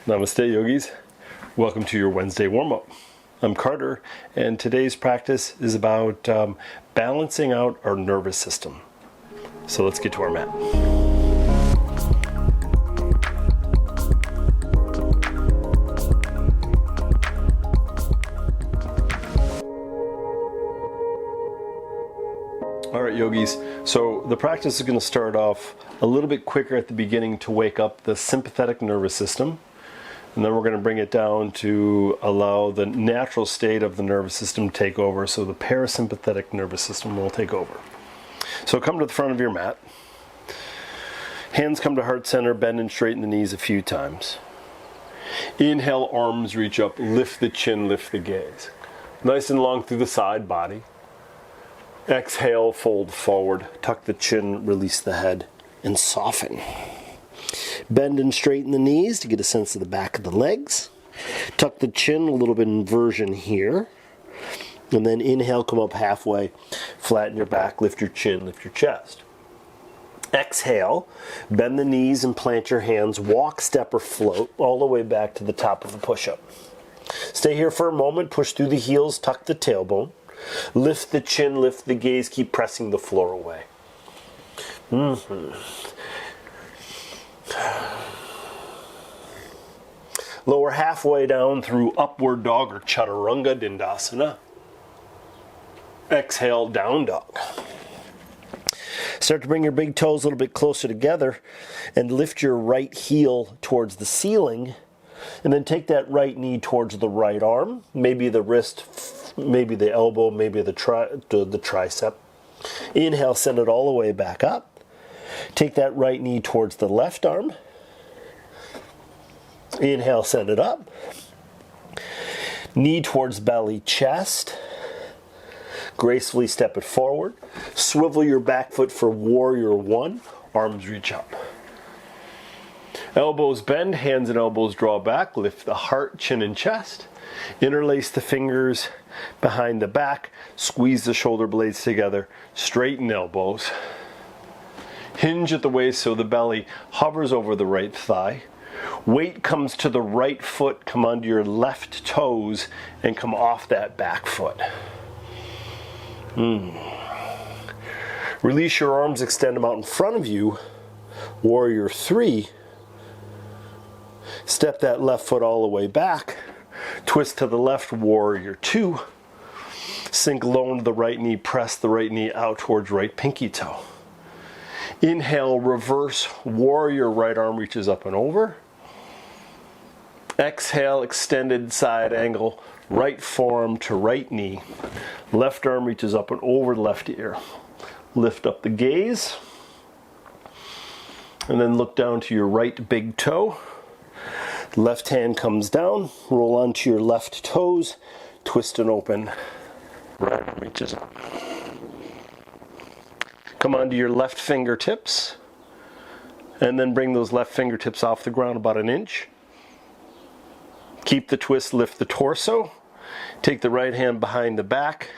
Namaste, yogis. Welcome to your Wednesday warm-up. I'm Carter, and today's practice is about balancing out our nervous system. So let's get to our mat. All right, yogis. So the practice is going to start off a little bit quicker at the beginning to wake up the sympathetic nervous system. And then we're going to bring it down to allow the natural state of the nervous system to take over, so the parasympathetic nervous system will take over. So come to the front of your mat. Hands come to heart center, bend and straighten the knees a few times. Inhale, arms reach up, lift the chin, lift the gaze. Nice and long through the side body. Exhale, fold forward, tuck the chin, release the head, and soften. Bend and straighten the knees to get a sense of the back of the legs. Tuck the chin, a little bit inversion here. And then inhale, come up halfway, flatten your back, lift your chin, lift your chest. Exhale, bend the knees and plant your hands, walk, step, or float all the way back to the top of a push-up. Stay here for a moment, push through the heels, tuck the tailbone. Lift the chin, lift the gaze, keep pressing the floor away. Lower halfway down through upward dog or chaturanga dandasana. Exhale, down dog. Start to bring your big toes a little bit closer together and lift your right heel towards the ceiling, and then take that right knee towards the right arm, maybe the wrist, maybe the elbow, maybe the tricep. Inhale, send it all the way back up. Take that right knee towards the left arm. Inhale, send it up. Knee towards belly, chest. Gracefully step it forward. Swivel your back foot for warrior one. Arms reach up. Elbows bend, hands and elbows draw back. Lift the heart, chin, and chest. Interlace the fingers behind the back. Squeeze the shoulder blades together. Straighten elbows. Hinge at the waist so the belly hovers over the right thigh. Weight comes to the right foot, come onto your left toes, and come off that back foot. Release your arms, extend them out in front of you. Warrior three. Step that left foot all the way back. Twist to the left, warrior two. Sink low into the right knee, press the right knee out towards right pinky toe. Inhale, reverse warrior, right arm reaches up and over. Exhale, extended side angle, right forearm to right knee. Left arm reaches up and over left ear. Lift up the gaze. And then look down to your right big toe. Left hand comes down, roll onto your left toes, twist and open, right arm reaches up. Come onto your left fingertips, and then bring those left fingertips off the ground about an inch. Keep the twist, lift the torso. Take the right hand behind the back.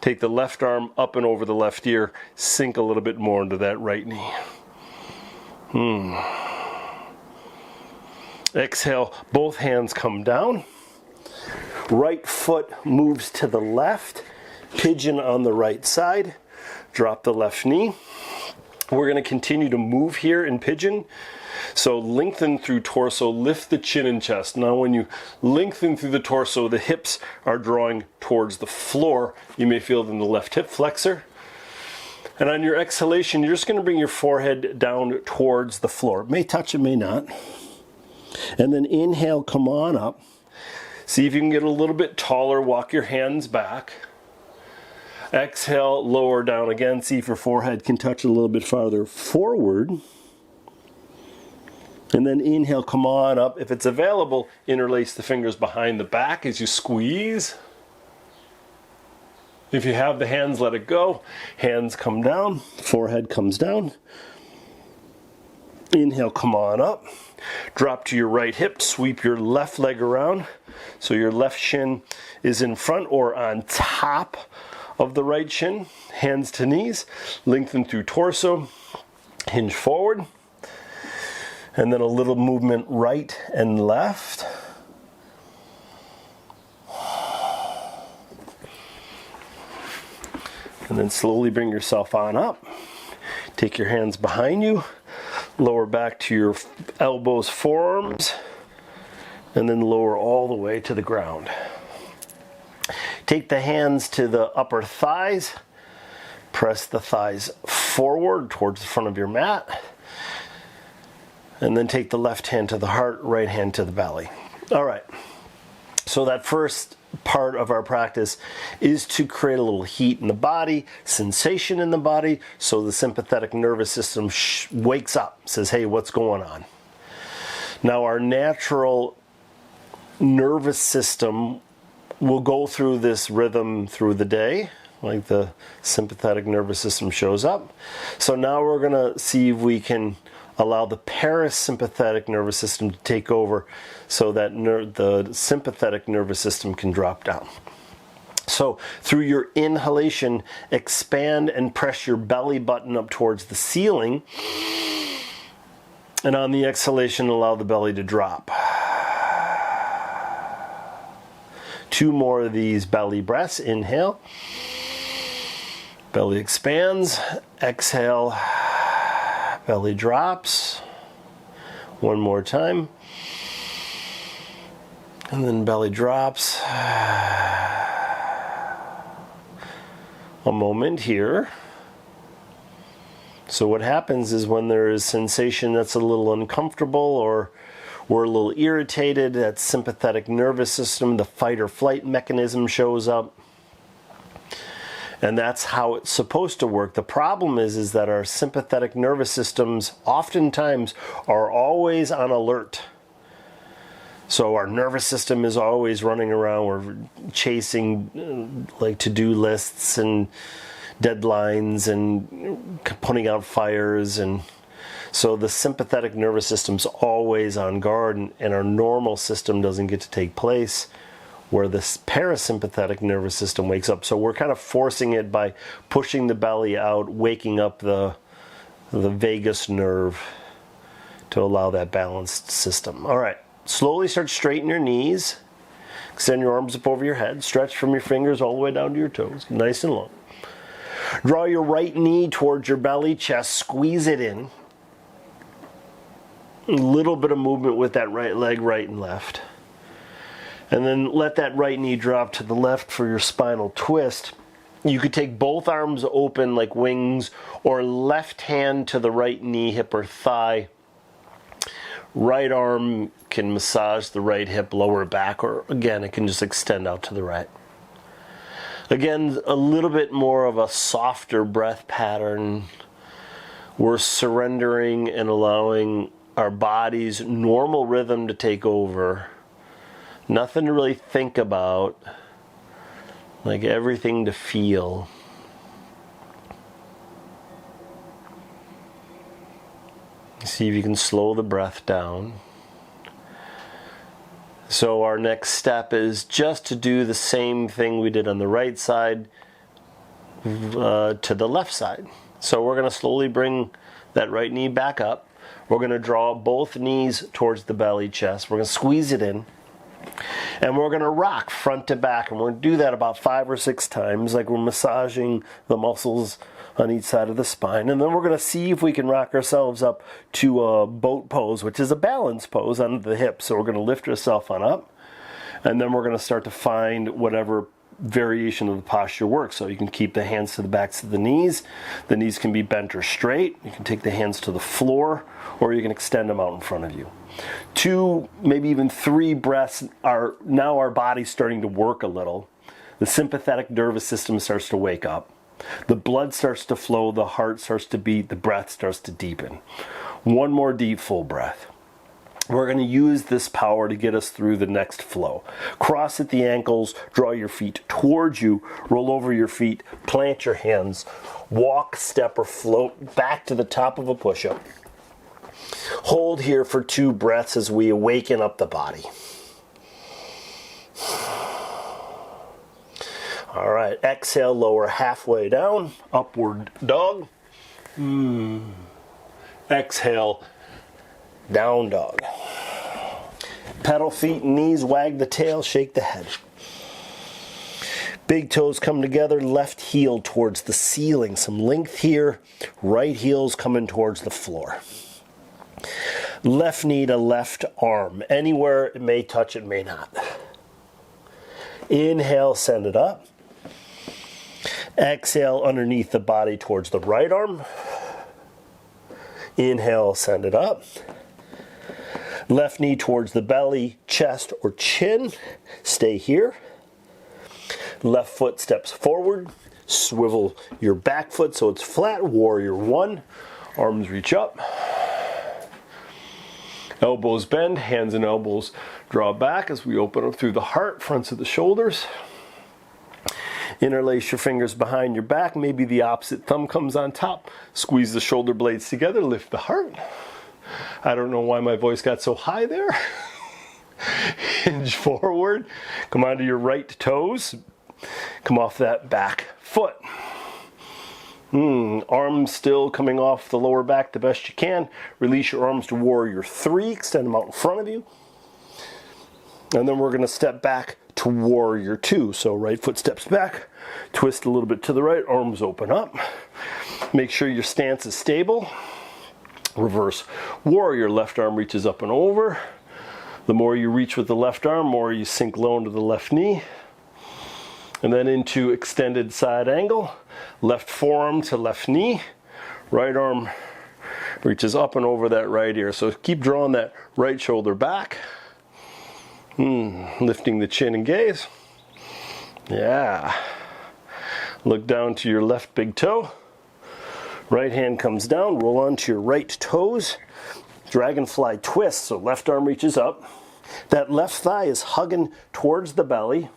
Take the left arm up and over the left ear. Sink a little bit more into that right knee. Exhale, both hands come down. Right foot moves to the left. Pigeon on the right side. Drop the left knee. We're going to continue to move here in pigeon. So lengthen through torso, lift the chin and chest. Now when you lengthen through the torso, the hips are drawing towards the floor. You may feel them in the left hip flexor. And on your exhalation, you're just going to bring your forehead down towards the floor. It may touch, it may not. And then inhale, come on up. See if you can get a little bit taller, walk your hands back. Exhale, lower down again. See if your forehead can touch a little bit farther forward. And then inhale, come on up. If it's available, interlace the fingers behind the back as you squeeze. If you have the hands, let it go. Hands come down, forehead comes down. Inhale, come on up. Drop to your right hip, sweep your left leg around. So your left shin is in front or on top of the right shin. Hands to knees, lengthen through torso, hinge forward. And then a little movement right and left. And then slowly bring yourself on up. Take your hands behind you, lower back to your elbows, forearms, and then lower all the way to the ground. Take the hands to the upper thighs, press the thighs forward towards the front of your mat, and then take the left hand to the heart, right hand to the belly. All right, so that first part of our practice is to create a little heat in the body, sensation in the body, so the sympathetic nervous system wakes up, says, hey, what's going on? Now our natural nervous system will go through this rhythm through the day, like the sympathetic nervous system shows up. So now we're going to see if we can allow the parasympathetic nervous system to take over so that the sympathetic nervous system can drop down. So through your inhalation, expand and press your belly button up towards the ceiling. And on the exhalation, allow the belly to drop. 2 more of these belly breaths. Inhale. Belly expands. Exhale. Belly drops. 1 more time. And then belly drops. A moment here. So what happens is when there is sensation that's a little uncomfortable or we're a little irritated, that sympathetic nervous system, the fight or flight mechanism shows up. And that's how it's supposed to work. The problem is that our sympathetic nervous systems oftentimes are always on alert. So our nervous system is always running around. We're chasing like to-do lists and deadlines and putting out fires. And so the sympathetic nervous system's always on guard, and our normal system doesn't get to take place, where the parasympathetic nervous system wakes up. So we're kind of forcing it by pushing the belly out, waking up the vagus nerve to allow that balanced system. All right, slowly start to straighten your knees. Extend your arms up over your head. Stretch from your fingers all the way down to your toes, nice and long. Draw your right knee towards your belly, chest, squeeze it in. A little bit of movement with that right leg, right and left. And then let that right knee drop to the left for your spinal twist. You could take both arms open like wings, or left hand to the right knee, hip, or thigh. Right arm can massage the right hip, lower back, or again, it can just extend out to the right. Again, a little bit more of a softer breath pattern. We're surrendering and allowing our body's normal rhythm to take over. Nothing to really think about, like everything to feel. See if you can slow the breath down. So our next step is just to do the same thing we did on the right side to the left side. So we're going to slowly bring that right knee back up. We're going to draw both knees towards the belly, chest. We're going to squeeze it in. And we're going to rock front to back. And we're going to do that about 5 or 6 times, like we're massaging the muscles on each side of the spine. And then we're going to see if we can rock ourselves up to a boat pose, which is a balance pose under the hips. So we're going to lift ourselves on up. And then we're going to start to find whatever variation of the posture works. So you can keep the hands to the backs of the knees. The knees can be bent or straight. You can take the hands to the floor, or you can extend them out in front of you. 2, maybe even 3 breaths are now our body's starting to work a little. The sympathetic nervous system starts to wake up. The blood starts to flow, the heart starts to beat, the breath starts to deepen. 1 more deep, full breath. We're going to use this power to get us through the next flow. Cross at the ankles, draw your feet towards you, roll over your feet, plant your hands, walk, step, or float back to the top of a push-up. Hold here for 2 breaths as we awaken up the body. All right, exhale, lower halfway down, upward dog. Exhale, Down dog. Pedal feet and knees, wag the tail, shake the head. Big toes come together, left heel towards the ceiling. Some length here, right heel's coming towards the floor. Left knee to left arm. Anywhere it may touch, it may not. Inhale, send it up. Exhale underneath the body towards the right arm. Inhale, send it up. Left knee towards the belly, chest, or chin. Stay here. Left foot steps forward. Swivel your back foot so it's flat. Warrior one. Arms reach up. Elbows bend, hands and elbows draw back as we open up through the heart, fronts of the shoulders. Interlace your fingers behind your back. Maybe the opposite thumb comes on top. Squeeze the shoulder blades together, lift the heart. I don't know why my voice got so high there. Hinge forward. Come onto your right toes. Come off that back foot. Arms still coming off the lower back the best you can. Release your arms to warrior three. Extend them out in front of you. And then we're going to step back to warrior two. So right foot steps back. Twist a little bit to the right. Arms open up. Make sure your stance is stable. Reverse warrior. Left arm reaches up and over. The more you reach with the left arm, more you sink low into the left knee. And then into extended side angle. Left forearm to left knee. Right arm reaches up and over that right ear. So keep drawing that right shoulder back. Lifting the chin and gaze. Yeah. Look down to your left big toe. Right hand comes down. Roll onto your right toes. Dragonfly twist. So left arm reaches up. That left thigh is hugging towards the belly.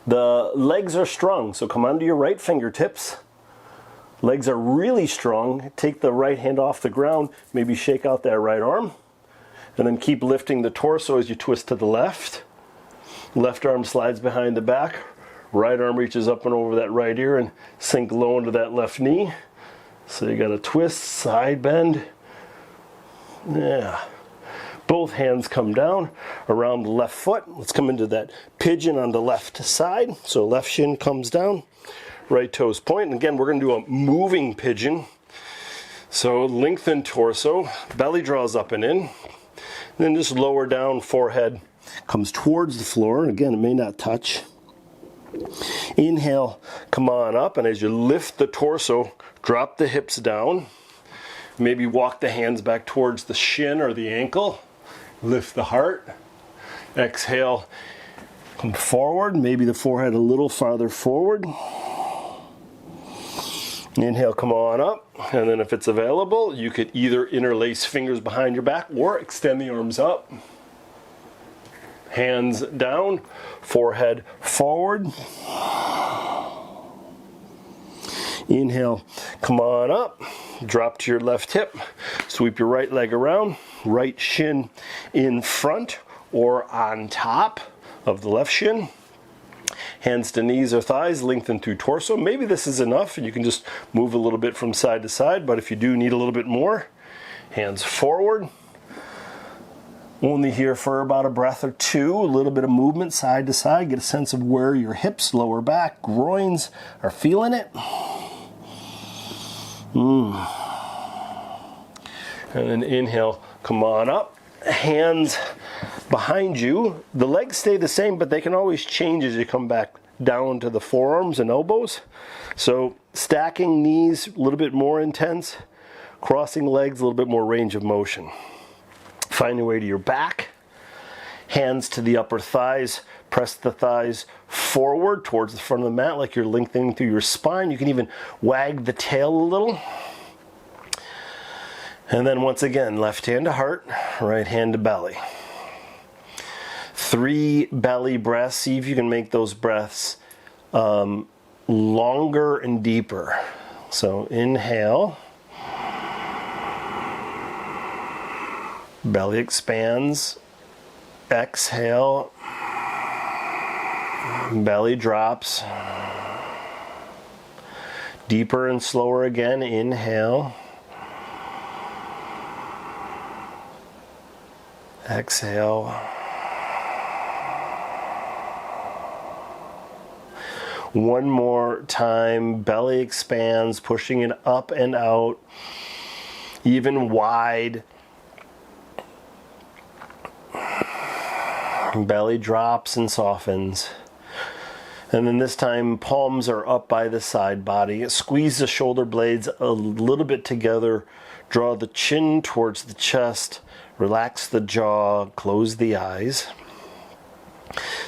The legs are strong, so come onto your right fingertips. Legs are really strong. Take the right hand off the ground, maybe shake out that right arm, and then keep lifting the torso as you twist to the left. Left arm slides behind the back. Right arm reaches up and over that right ear and sink low into that left knee. So you got a twist, side bend. Yeah. Both hands come down around the left foot. Let's come into that pigeon on the left side. So left shin comes down, right toes point. And again, we're going to do a moving pigeon. So lengthen torso, belly draws up and in. And then just lower down, forehead comes towards the floor. Again, it may not touch. Inhale, come on up. And as you lift the torso, drop the hips down. Maybe walk the hands back towards the shin or the ankle. Lift the heart. Exhale, come forward. Maybe the forehead a little farther forward. Inhale, come on up. And then if it's available, you could either interlace fingers behind your back or extend the arms up. Hands down, forehead forward. Inhale, come on up. Drop to your left hip. Sweep your right leg around. Right shin in front or on top of the left shin. Hands to knees or thighs, lengthen through torso. Maybe this is enough and you can just move a little bit from side to side, but if you do need a little bit more, hands forward. Only here for about a breath or two. A little bit of movement side to side. Get a sense of where your hips, lower back, groins are feeling it. And then inhale, come on up. Hands behind you. The legs stay the same, but they can always change as you come back down to the forearms and elbows. So stacking knees, a little bit more intense. Crossing legs, a little bit more range of motion. Find your way to your back. Hands to the upper thighs. Press the thighs forward towards the front of the mat like you're lengthening through your spine. You can even wag the tail a little. And then once again, left hand to heart, right hand to belly. 3 belly breaths. See if you can make those breaths longer and deeper. So inhale. Belly expands. Exhale. Belly drops. Deeper and slower again. Inhale. Exhale. One more time, belly expands, pushing it up and out, even wide. Belly drops and softens. And then this time, palms are up by the side body. Squeeze the shoulder blades a little bit together. Draw the chin towards the chest. Relax the jaw. Close the eyes.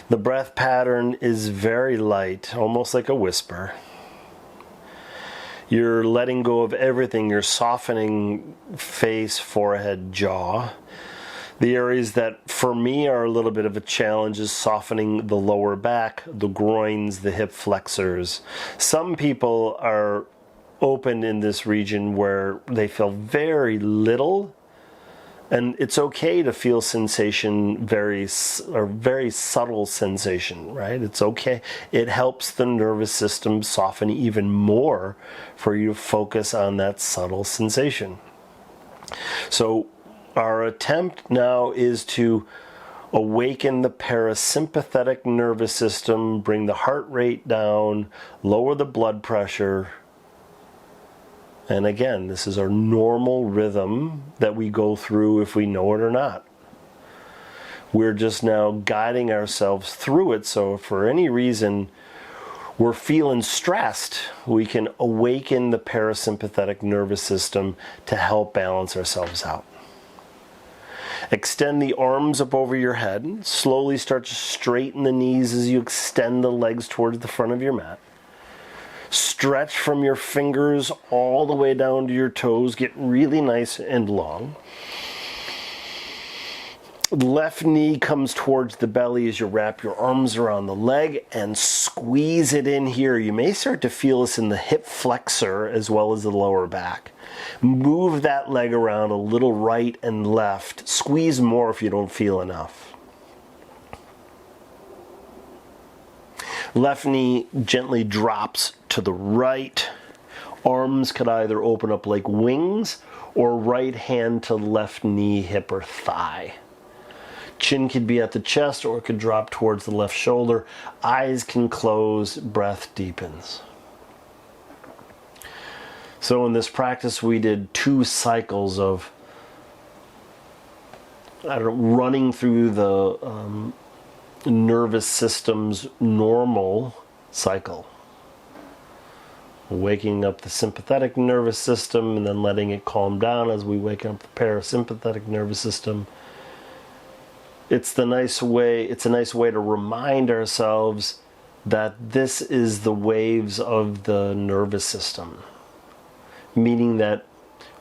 The breath pattern is very light, almost like a whisper. You're letting go of everything. You're softening face, forehead, jaw. The areas that for me are a little bit of a challenge is softening the lower back, the groins, the hip flexors. Some people are open in this region where they feel very little, and it's okay to feel sensation, very subtle sensation, right? It's okay. It helps the nervous system soften even more for you to focus on that subtle sensation. So our attempt now is to awaken the parasympathetic nervous system, bring the heart rate down, lower the blood pressure. And again, this is our normal rhythm that we go through if we know it or not. We're just now guiding ourselves through it, so if for any reason we're feeling stressed, we can awaken the parasympathetic nervous system to help balance ourselves out. Extend the arms up over your head. Slowly start to straighten the knees as you extend the legs towards the front of your mat. Stretch from your fingers all the way down to your toes. Get really nice and long. Left knee comes towards the belly as you wrap your arms around the leg and squeeze it in here. You may start to feel this in the hip flexor as well as the lower back. Move that leg around a little right and left. Squeeze more if you don't feel enough. Left knee gently drops to the right. Arms could either open up like wings or right hand to left knee, hip, or thigh. Chin could be at the chest or it could drop towards the left shoulder. Eyes can close, breath deepens. So in this practice we did 2 cycles of running through the nervous system's normal cycle. Waking up the sympathetic nervous system and then letting it calm down as we wake up the parasympathetic nervous system. It's a nice way to remind ourselves that this is the waves of the nervous system. Meaning that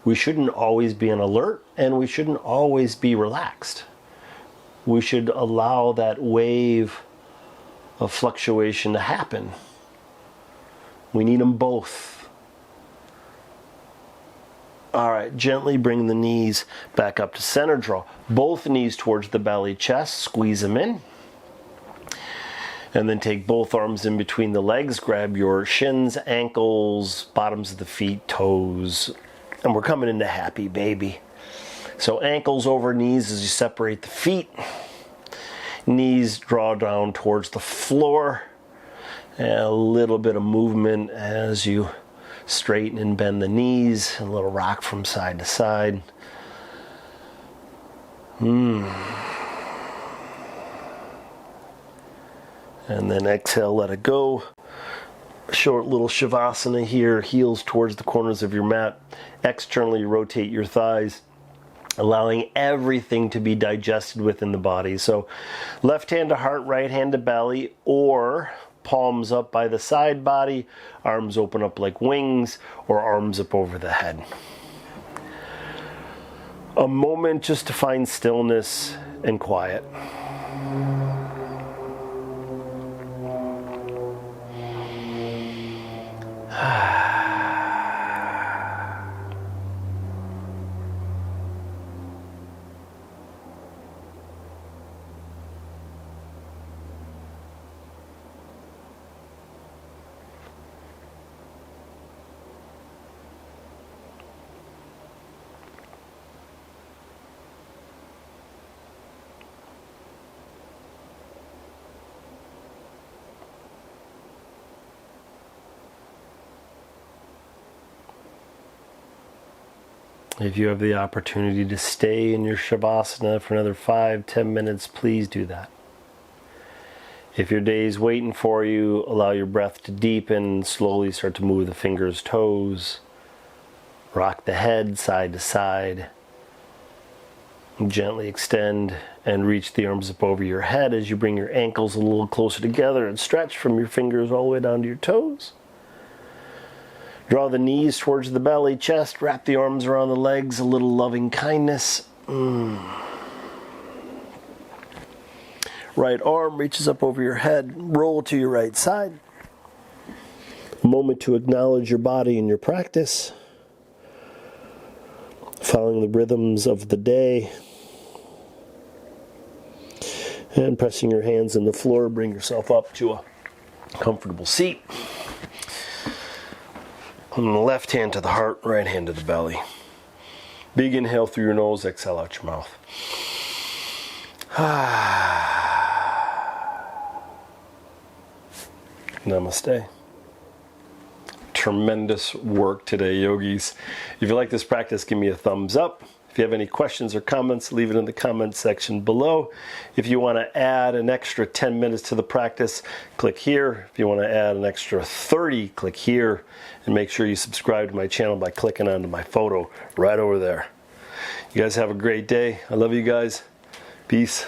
we shouldn't always be on alert and we shouldn't always be relaxed. We should allow that wave of fluctuation to happen. We need them both. All right, gently bring the knees back up to center. Draw both knees towards the belly, chest. Squeeze them in. And then take both arms in between the legs. Grab your shins, ankles, bottoms of the feet, toes. And we're coming into happy baby. So ankles over knees as you separate the feet. Knees draw down towards the floor. And a little bit of movement as you straighten and bend the knees. A little rock from side to side. And then exhale, let it go. Short little shavasana here, heels towards the corners of your mat. Externally rotate your thighs, allowing everything to be digested within the body. So left hand to heart, right hand to belly, or palms up by the side body, arms open up like wings, or arms up over the head. A moment just to find stillness and quiet. If you have the opportunity to stay in your Shavasana for another 5-10 minutes, please do that. If your day is waiting for you, allow your breath to deepen, slowly start to move the fingers, toes, rock the head side to side, gently extend and reach the arms up over your head as you bring your ankles a little closer together and stretch from your fingers all the way down to your toes. Draw the knees towards the belly, chest, wrap the arms around the legs, a little loving kindness. Right arm reaches up over your head, roll to your right side. A moment to acknowledge your body and your practice. Following the rhythms of the day. And pressing your hands on the floor, bring yourself up to a comfortable seat. And the left hand to the heart, right hand to the belly. Big inhale through your nose, exhale out your mouth. Namaste. Tremendous work today, yogis. If you like this practice, give me a thumbs up. If you have any questions or comments, leave it in the comments section below. If you want to add an extra 10 minutes to the practice, click here. If you want to add an extra 30, click here. And make sure you subscribe to my channel by clicking onto my photo right over there. You guys have a great day. I love you guys. Peace.